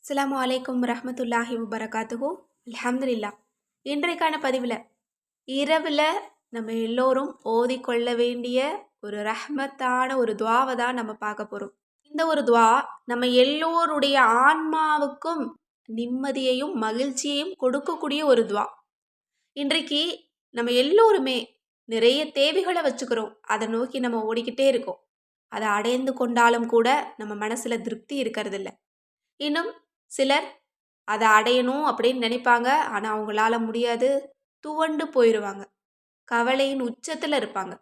அஸ்ஸலாமு அலைக்கும் ரஹ்மத்துல்லாஹி வபரகாத்துஹு. அல்ஹம்துலில்லாஹ். இன்றைக்கான பதிவில் இரவில் நம்ம எல்லோரும் ஓதிக்கொள்ள வேண்டிய ஒரு ரஹ்மத்தான ஒரு துவாவை தான் நம்ம பார்க்க போகிறோம். இந்த ஒரு துவா நம்ம எல்லோருடைய ஆன்மாவுக்கும் நிம்மதியையும் மகிழ்ச்சியையும் கொடுக்கக்கூடிய ஒரு துவா. இன்றைக்கு நம்ம எல்லோருமே நிறைய தேவைகளை வச்சுக்கிறோம். அதை நோக்கி நம்ம ஓடிக்கிட்டே இருக்கோம். அதை அடைந்து கொண்டாலும் கூட நம்ம மனசில் திருப்தி இருக்கிறதில்ல. இன்னும் சிலர் அதை அடையணும் அப்படின்னு நினைப்பாங்க. ஆனால் அவங்களால முடியாது. துவண்டு போயிடுவாங்க. கவலையின் உச்சத்தில் இருப்பாங்க.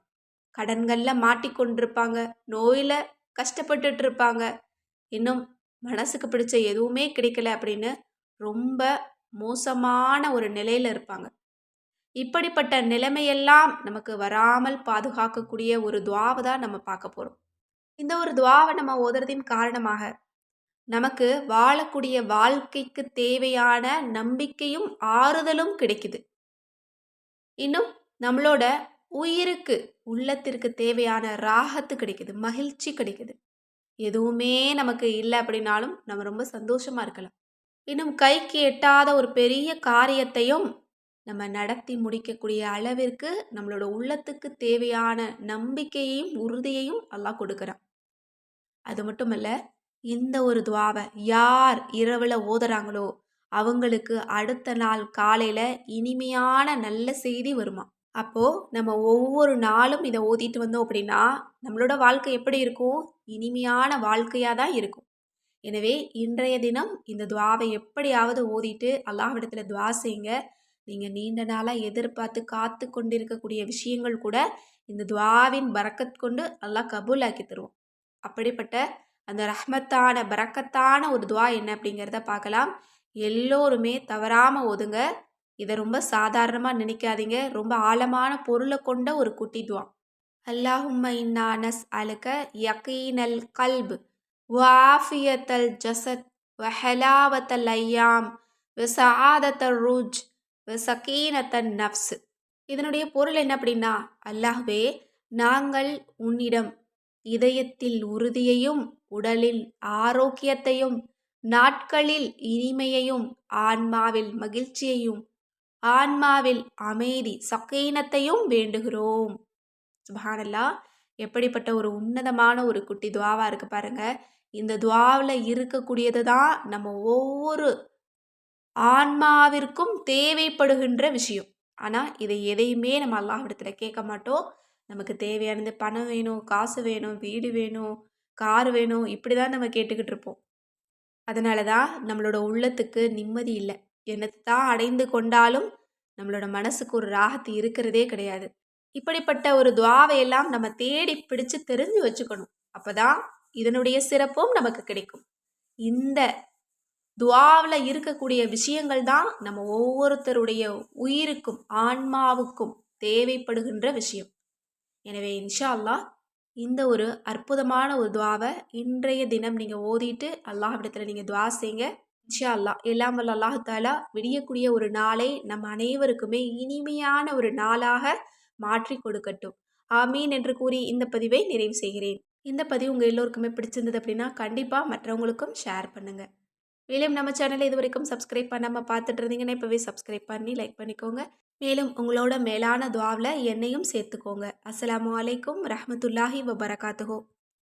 கடன்களில் மாட்டிக்கொண்டிருப்பாங்க. நோயில் கஷ்டப்பட்டுட்டு இருப்பாங்க. இன்னும் மனசுக்கு பிடிச்ச எதுவுமே கிடைக்கல அப்படின்னு ரொம்ப மோசமான ஒரு நிலையில் இருப்பாங்க. இப்படிப்பட்ட நிலைமையெல்லாம் நமக்கு வராமல் பாதுகாக்கக்கூடிய ஒரு துவாவை தான் நம்ம பார்க்க போகிறோம். இந்த ஒரு துவாவை நம்ம ஓதுறதின் காரணமாக நமக்கு வாழக்கூடிய வாழ்க்கைக்கு தேவையான நம்பிக்கையும் ஆறுதலும் கிடைக்குது. இன்னும் நம்மளோட உயிருக்கு உள்ளத்திற்கு தேவையான ராகத்து கிடைக்குது, மகிழ்ச்சி கிடைக்குது. எதுவுமே நமக்கு இல்லை அப்படின்னாலும் நம்ம ரொம்ப சந்தோஷமா இருக்கலாம். இன்னும் கைக்கு எட்டாத ஒரு பெரிய காரியத்தையும் நம்ம நடத்தி முடிக்கக்கூடிய அளவிற்கு நம்மளோட உள்ளத்துக்கு தேவையான நம்பிக்கையையும் உறுதியையும் அல்லாஹ் கொடுக்குறான். அது மட்டுமல்ல, இந்த ஒரு துவாவை யார் இரவில் ஓதுறாங்களோ அவங்களுக்கு அடுத்த நாள் காலையில் இனிமையான நல்ல செய்தி வருமா. அப்போது நம்ம ஒவ்வொரு நாளும் இதை ஓதிட்டு வந்தோம் அப்படின்னா நம்மளோட வாழ்க்கை எப்படி இருக்கும்? இனிமையான வாழ்க்கையாக தான் இருக்கும். எனவே இன்றைய தினம் இந்த துவாவை எப்படியாவது ஓதிட்டு அல்லாஹ்விடத்தில் துவா செய்யுங்க. நீங்கள் நீண்ட நாளாக எதிர்பார்த்து காத்து கொண்டிருக்கக்கூடிய விஷயங்கள் கூட இந்த துவாவின் பரக்கத் கொண்டு அல்லாஹ் கபூலாக்கி தருவோம். அப்படிப்பட்ட அந்த ரஹ்மத்தான பரக்கத்தான ஒரு துவா என்ன அப்படிங்கிறத பார்க்கலாம். எல்லோருமே தவறாமல் ஓதுங்க. இதை ரொம்ப சாதாரணமாக நினைக்காதீங்க. ரொம்ப ஆழமான பொருளை கொண்ட ஒரு குட்டி துவா. அல்லாஹும்ம இன்னா நஸ்அலுக யகீனல் கல்ப் வஆஃபியத்தல் ஜஸத் வஹலாவத்தல் ஐயாம் வஸஆதத்தல் ருஜ் வஸகீனத்தன் நஃப்ஸ். இதனுடைய பொருள் என்ன அப்படின்னா, அல்லாஹ்வே, நாங்கள் உன்னிடம் இதயத்தில் உறுதியையும் உடலில் ஆரோக்கியத்தையும் நாட்களில் இனிமையையும் ஆன்மாவில் மகிழ்ச்சியையும் ஆன்மாவில் அமைதி சக்கீனத்தையும் வேண்டுகிறோம். சுப்ஹானல்லாஹ். எப்படிப்பட்ட ஒரு உன்னதமான ஒரு குட்டி துவாவா இருக்கு பாருங்க. இந்த துவாவில் இருக்கக்கூடியது தான் நம்ம ஒவ்வொரு ஆன்மாவிற்கும் தேவைப்படுகின்ற விஷயம். ஆனால் இதை எதையுமே நம்ம அல்லாஹ்விடத்தில் கேட்க மாட்டோம். நமக்கு தேவையானது பணம் வேணும், காசு வேணும், வீடு வேணும், கார் வேணும், இப்படி தான் நம்ம கேட்டுக்கிட்டு இருப்போம். அதனால தான் நம்மளோட உள்ளத்துக்கு நிம்மதி இல்லை. என்னத்தை தான் அடைந்து கொண்டாலும் நம்மளோட மனசுக்கு ஒரு ராகத்து இருக்கிறதே கிடையாது. இப்படிப்பட்ட ஒரு துவாவை எல்லாம் நம்ம தேடி பிடிச்சு தெரிஞ்சு வச்சுக்கணும். அப்போதான் இதனுடைய சிறப்பும் நமக்கு கிடைக்கும். இந்த துவாவில் இருக்கக்கூடிய விஷயங்கள் தான் நம்ம ஒவ்வொருத்தருடைய உயிருக்கும் ஆன்மாவுக்கும் தேவைப்படுகின்ற விஷயம். எனவே இன்ஷா அல்லாஹ் இந்த ஒரு அற்புதமான ஒரு துவாவை இன்றைய தினம் நீங்கள் ஓதிட்டு அல்லாஹ்விடத்தில் நீங்கள் துவா செய்யுங்க. இன்ஷா அல்லாஹ் எல்லாம் வல்ல அல்லாஹ் தாலா விடியக்கூடிய ஒரு நாளை நம் அனைவருக்குமே இனிமையான ஒரு நாளாக மாற்றி கொடுக்கட்டும். ஆமீன் என்று கூறி இந்த பதிவை நிறைவு செய்கிறேன். இந்த பதிவு உங்கள் எல்லோருக்குமே பிடிச்சிருந்தது அப்படின்னா கண்டிப்பாக மற்றவங்களுக்கும் ஷேர் பண்ணுங்கள். மேலும் நம்ம சேனலை இது வரைக்கும் சப்ஸ்கிரைப் பண்ணாமல் பார்த்துட்டு இருந்தீங்கன்னா இப்போவே சப்ஸ்கிரைப் பண்ணி லைக் பண்ணிக்கோங்க. மேலும் உங்களோட மேலான துவாவில் என்னையும் சேர்த்துக்கோங்க. அஸ்ஸலாமு அலைக்கும் ரஹ்மத்துல்லாஹி வபரகாத்துஹு.